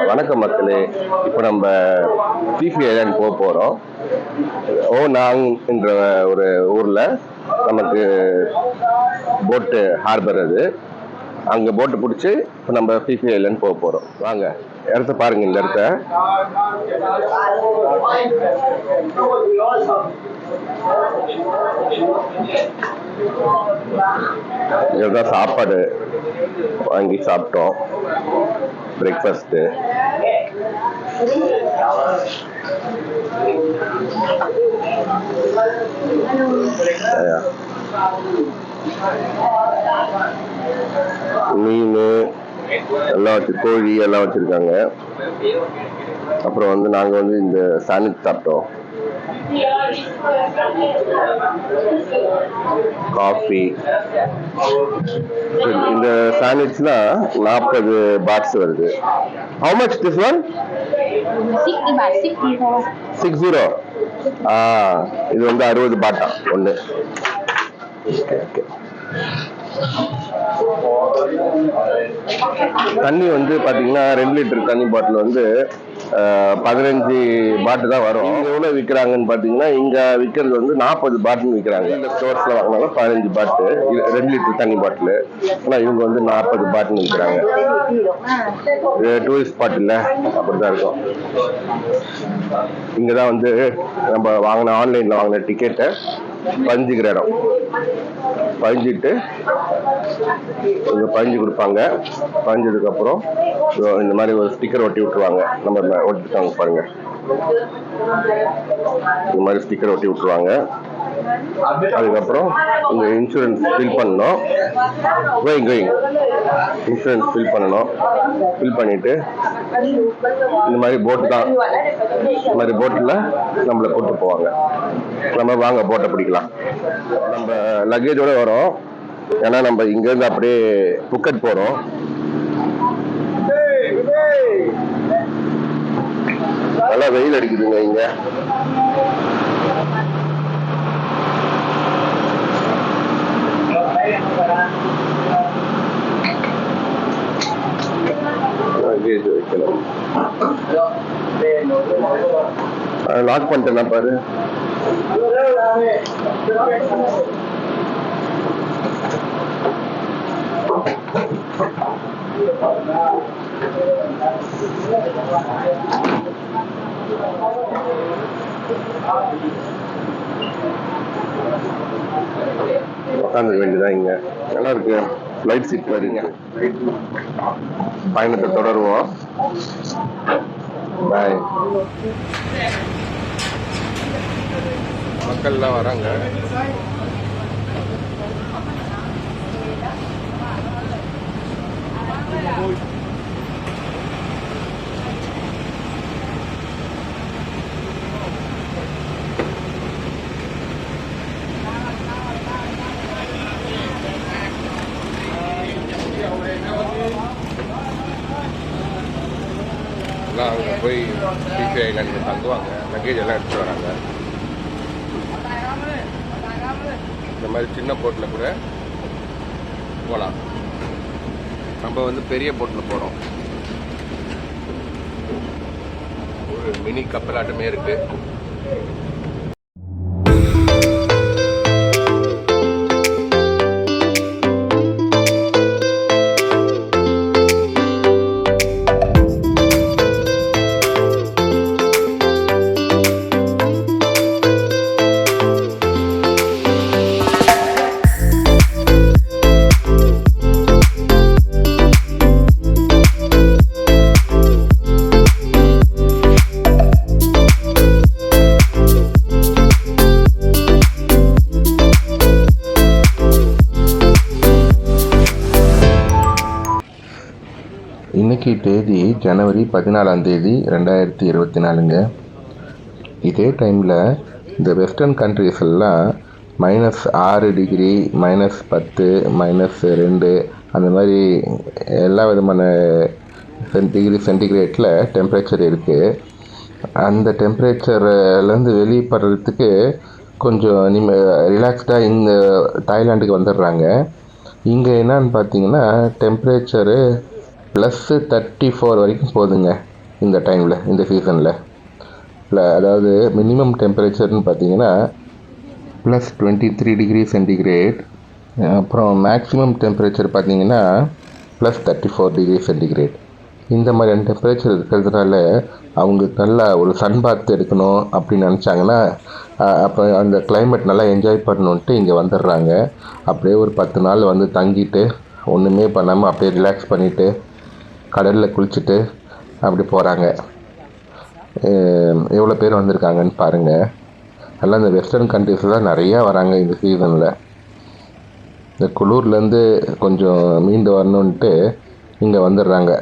வணக்கம் மக்களே. இப்போ நம்ம பிபி ஐலாண்ட் போக போகிறோம். ஓநாங் என்ற ஒரு ஊரில் நமக்கு போட்டு ஹார்பர் அது. அங்கே போட்டு பிடிச்சி இப்போ நம்ம பிபி ஐலாண்ட் போக போகிறோம். வாங்க இடத்த பாருங்க. இந்த இடத்த இதுதான் சாப்பாடு வாங்கி சாப்பிட்டோம். பிரேக்ஃபாஸ்ட்டு மீன் எல்லாம் கோழி எல்லாம் வச்சிருக்காங்க. அப்புறம் நாங்கள் இந்த சாண்ட்விச் சாப்பிட்டோம். காஃபி. இந்த சாண்ட்விச்லாம் 40 பாட்ஸ் வருது. How much this one? 60 baht. 60. இது 60 பாட்டா ஒன்று. தண்ணி பாத்தீங்கன்னா 2 லிட்டர் தண்ணி பாட்டில் 15 பாட்டு தான் வரும். இங்க எவ்வளவு விற்கிறாங்கன்னு பாத்தீங்கன்னா, இங்க விற்கிறது 40 பாட்டுன்னு விற்கிறாங்க. இந்த ஸ்டோர்ஸ்ல வாங்கினாலும் 15 பாட்டு 2 லிட்டர் தண்ணி பாட்டில். ஆனா இவங்க 40 பாட்டுன்னு விற்கிறாங்க. டூரிஸ்ட் ஸ்பாட் இல்ல, அப்படிதான் இருக்கும். இங்கதான் நம்ம வாங்கின ஆன்லைன்ல வாங்கின டிக்கெட்டை பதிஞ்சுக்கிற இடம். பதிஞ்சிட்டு இங்க பதிஞ்சு கொடுப்பாங்க. பதிஞ்சதுக்கு அப்புறம் இந்த மாதிரி ஒரு ஸ்டிக்கர் ஒட்டி விட்டுருவாங்க. நம்ம ஒட்டிட்டாங்க பாருங்க. இந்த மாதிரி ஸ்டிக்கர் ஒட்டி விட்டுருவாங்க. அதுக்கப்புறம் இந்த இன்சூரன்ஸ் ஃபில் பண்ணணும். இன்சூரன்ஸ் ஃபில் பண்ணணும். ஃபில் பண்ணிட்டு இந்த மாதிரி போட்டு தான், இந்த மாதிரி போட்டில் நம்மளை கூட்டு போவாங்க. நம்ம வாங்க போட்டை பிடிக்கலாம். நம்ம லக்கேஜோட வரோம். ஏன்னா நம்ம இங்கேருந்து அப்படியே புக்கட் போகிறோம். நல்லா வெயில் அடிக்குதுங்க இங்க. லாக் பண்ணிட்டேன் பாரு. உட்காந்துக்க வேண்டியதான். இங்க நல்லா இருக்கு. ஃபிளைட் சீட் வரீங்க. பயணத்தை தொடருவோம். பாய். மக்கள்லாம் வராங்க. அங்கே போய் பிபி ஐலாண்டில் தங்குவாங்க. லக்கேஜ் எல்லாம் எடுத்துட்டு வராங்க. இந்த மாதிரி சின்ன போட்டில் கூட போகலாம். நம்ம பெரிய போட்டில் போகிறோம். ஒரு மினி கப்பலாட்டமே இருக்கு. இன்னைக்கு தேதி ஜனவரி 14 2024ங்க. இதே டைமில் இந்த வெஸ்டர்ன் கண்ட்ரிஸ் எல்லாம் -6 டிகிரி, -10, -2 அந்த மாதிரி எல்லா விதமான டிகிரி சென்டிகிரேட்டில் டெம்பரேச்சர் இருக்குது. அந்த டெம்பரேச்சர்லேருந்து வெளியே படுறதுக்கு கொஞ்சம் ரிலாக்ஸ்டாக இந்த தாய்லாண்டுக்கு வந்துடுறாங்க. இங்கே என்னன்னு பார்த்தீங்கன்னா டெம்பரேச்சரு +34 வரைக்கும் போகுதுங்க. இந்த டைமில், இந்த சீசனில். இல்லை, அதாவது மினிமம் டெம்பரேச்சர்னு பார்த்தீங்கன்னா +23°C, அப்புறம் மேக்ஸிமம் டெம்பரேச்சர் பார்த்தீங்கன்னா +34°C. இந்த மாதிரியான டெம்பரேச்சர் இருக்கிறதுனால அவங்களுக்கு நல்லா ஒரு சன் பாத் எடுக்கணும் அப்படின்னு நினச்சாங்கன்னா, அப்போ அந்த கிளைமேட் நல்லா என்ஜாய் பண்ணணுன்ட்டு இங்கே வந்துடுறாங்க. அப்படியே ஒரு 10 நாள் வந்து தங்கிட்டு ஒன்றுமே பண்ணாமல் அப்படியே ரிலாக்ஸ் பண்ணிவிட்டு கடலில் குளிச்சுட்டு அப்படி போகிறாங்க. எவ்வளோ பேர் வந்திருக்காங்கன்னு பாருங்கள். எல்லாம் இந்த வெஸ்டர்ன் கண்ட்ரீஸில் தான் நிறையா வராங்க இந்த சீசனில். இந்த குளூர்லேருந்து கொஞ்சம் மீண்டு வரணுன்ட்டு இங்கே வந்துடுறாங்க.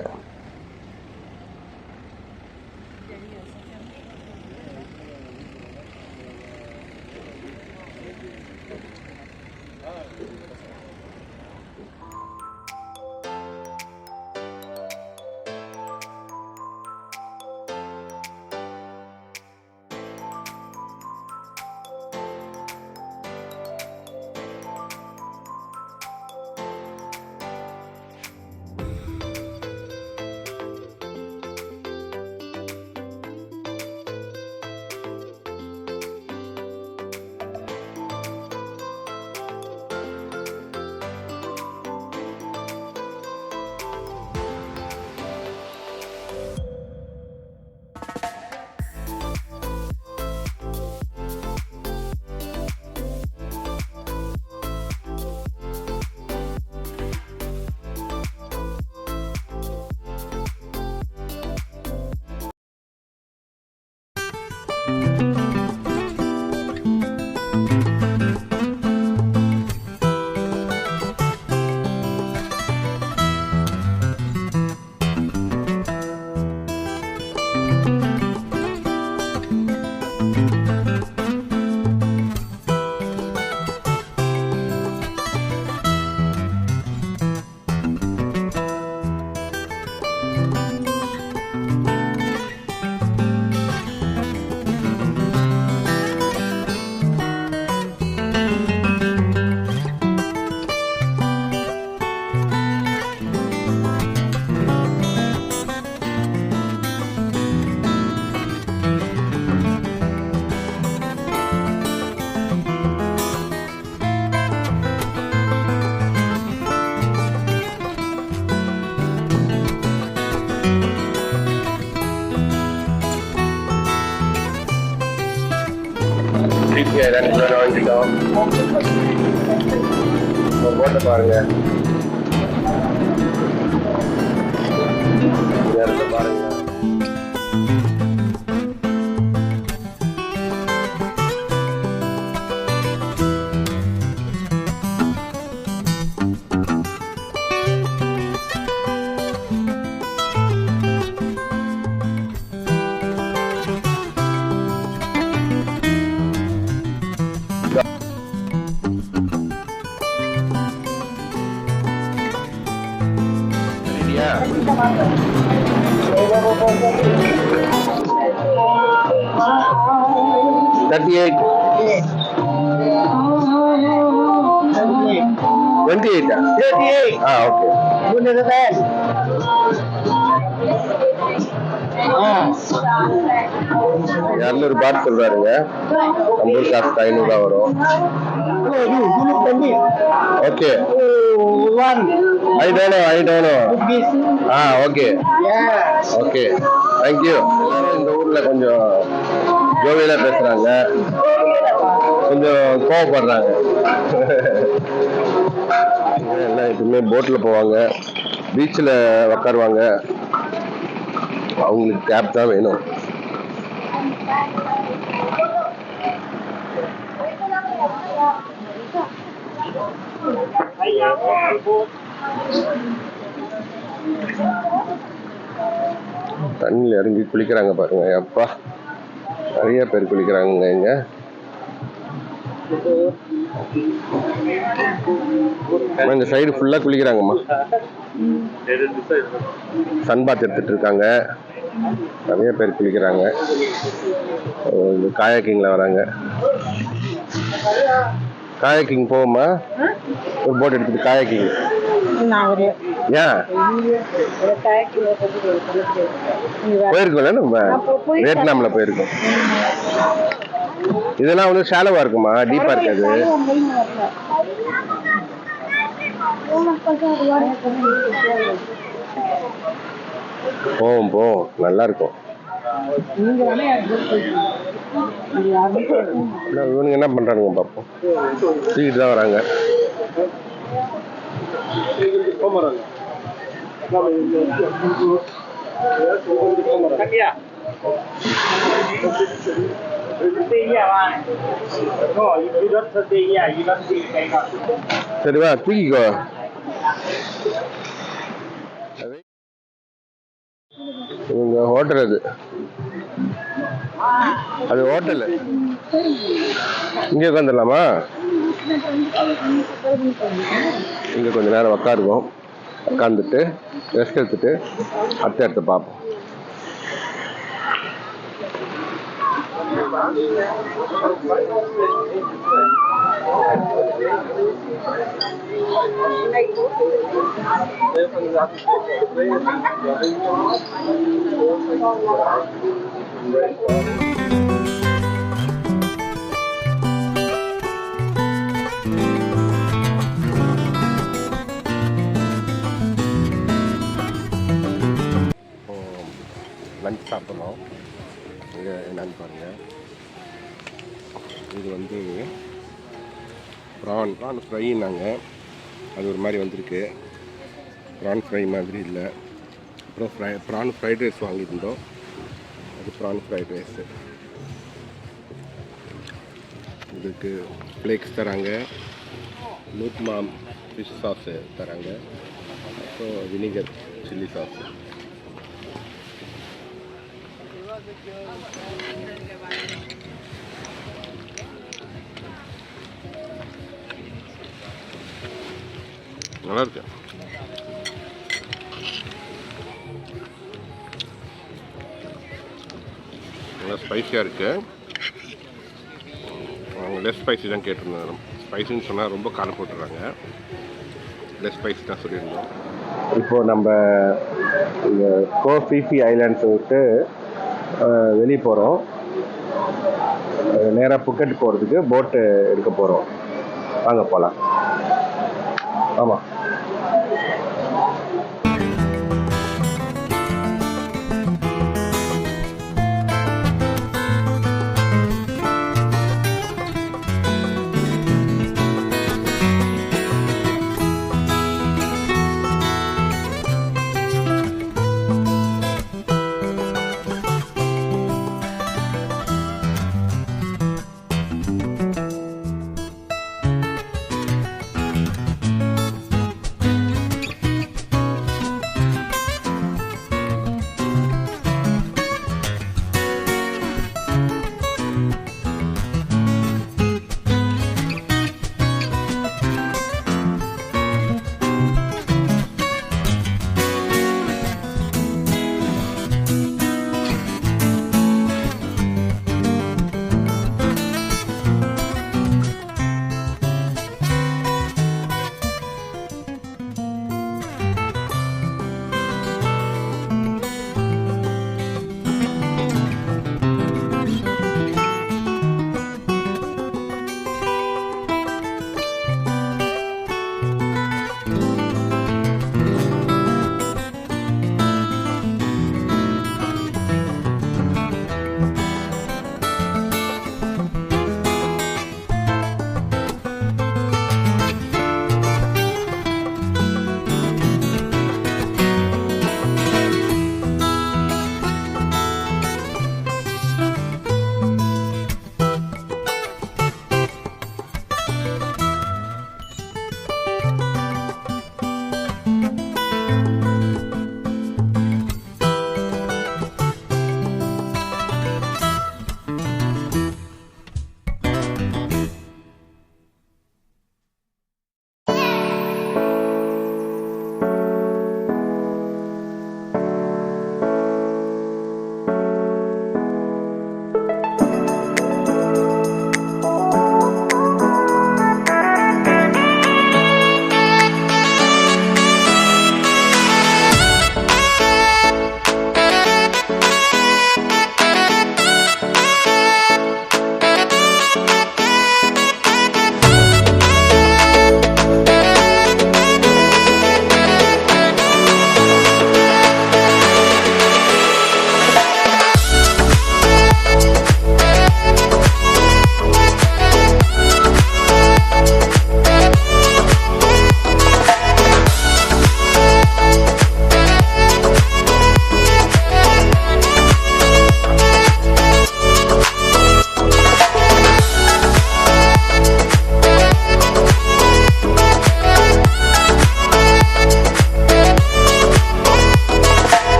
வாங்கிட்டோம். போட்ட பாருங்க, பாருங்க. $38. 28. Okay. 200 பாட் சொல்றாருங்க. கம்பூர் காசு 500 வரும். Okay. I don't know. Okay. Okay, thank you. இந்த ஊர்ல கொஞ்சம் ஜோவியலா பேசுறாங்க, கொஞ்சம் கோவப்படுறாங்க. எல்லாம் எப்பவுமே போட்ல போவாங்க, பீச்சில் உக்காருவாங்க. அவங்களுக்கு கேப் தான் வேணும். தண்ணியில் இறங்கி குளிக்கிறாங்க பாருங்க. அப்பா, நிறைய பேர் குளிக்கிறாங்க இங்க. இந்த சைடு ஃபுல்லா குளிக்கிறாங்கம்மா. சன் பாத் எடுத்துட்டு இருக்காங்க. நிறைய பேர் குளிக்கிறாங்க. காயாக்கிங்ல வராங்க. காயாக்கிங் போவோமா? ஒரு போட் எடுத்துட்டு காயாக்கிங். ஏன் போயிருக்கோம்ல நம்ம வியட்நாம்ல போயிருக்கோம். இதெல்லாம் வந்து ஷாலோவா இருக்குமா, டீப்பா இருக்காது? போவோம் நல்லா இருக்கும். இவனுங்க என்ன பண்றானுங்க பாப்போம். தூக்கிட்டு தான் வராங்க. சரிவா, தூக்கிக்கோ. இவங்க ஹோட்டல் அது ஹோட்டல். இங்க உட்காந்துடலாமா? இங்க கொஞ்ச நேரம் உட்காருவோம். உட்காந்துட்டு ரெஸ்ட் எடுத்துட்டு அடுத்த பார்ப்போம். லஞ்ச் சாப்பிட்றோம். இது என்னன்னு பாருங்கள். இது வந்து ப்ரான் ஃப்ரைனாங்க. அது ஒரு மாதிரி வந்திருக்கு. ப்ரான் ஃப்ரை மாதிரி இல்லை. அப்புறம் ப்ரான் ஃப்ரைட் ரைஸ் வாங்கியிருந்தோம். அது ப்ரான் ஃப்ரைட் ரைஸு. இதுக்கு ஃப்ளேக்ஸ் தராங்க. லூப்மாம் ஃபிஷ் சாஸு தராங்க. அப்புறம் வினிகர் சில்லி சாஸு. நல்லா இருக்கு. நல்லா ஸ்பைஸியாக இருக்கு. அவங்க லெஸ் ஸ்பைசி தான் கேட்டிருந்தாங்க. ஸ்பைசின்னு சொன்னால் ரொம்ப காரம் போட்டுடுறாங்க. லெஸ் ஸ்பைசி தான் சொல்லியிருந்தோம். இப்போது நம்ம இந்த கோ ஃபிஃபி ஐலாண்ட்ஸை விட்டு வெளியே போகிறோம். நேராக புக்கெட் போகிறதுக்கு போட்டு எடுக்க போகிறோம். வாங்க போகலாம். ஆமாம்.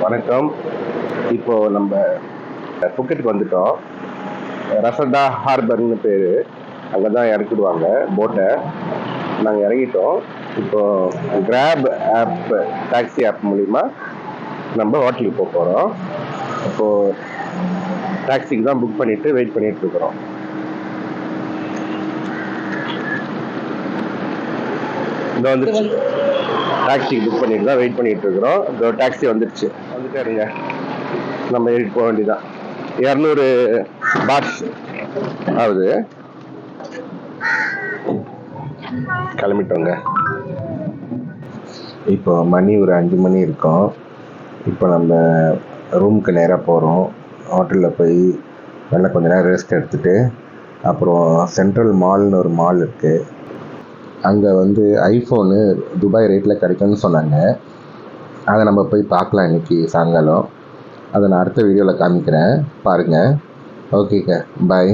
வணக்கம். இப்போ நம்ம புக்கெட்டுக்கு வந்துட்டோம். ரசடா ஹார்பர்னு பேர். அங்கே தான் இறக்கிடுவாங்க போட்டை. நாங்கள் இறங்கிட்டோம். இப்போ கிராப் ஆப், டாக்ஸி ஆப் மூலிமா நம்ம ஹோட்டலுக்கு போக போகிறோம். இப்போது டாக்ஸிக்கு தான் புக் பண்ணிவிட்டு வெயிட் பண்ணிட்டு இருக்கிறோம். இங்கே வந்துருச்சு. டாக்ஸிக்கு புக் பண்ணிட்டு தான் வெயிட் பண்ணிட்டு இருக்கிறோம். இந்த டாக்ஸி வந்துடுச்சு. வந்துட்டாருங்க. நம்ம ஏறிட்டு போக வேண்டியதான். 200 பாட்ஸ் ஆகுது. கிளம்பிட்டோங்க. இப்போ மணி ஒரு 5 மணி இருக்கும். இப்போ நம்ம ரூமுக்கு நேராக போகிறோம். ஹோட்டலில் போய் நல்லா கொஞ்ச நேரம் ரெஸ்ட் எடுத்துகிட்டு அப்புறம் சென்ட்ரல் மால்னு ஒரு மால் இருக்குது. அங்கே வந்து ஐஃபோனு துபாய் ரேட்டில் கிடைக்கும்னு சொன்னாங்க. அதை நம்ம போய் பார்க்கலாம் இன்றைக்கி சாயங்காலம். அதை நான் அடுத்த வீடியோவில் காமிக்கிறேன், பாருங்கள். ஓகேங்க, பாய்.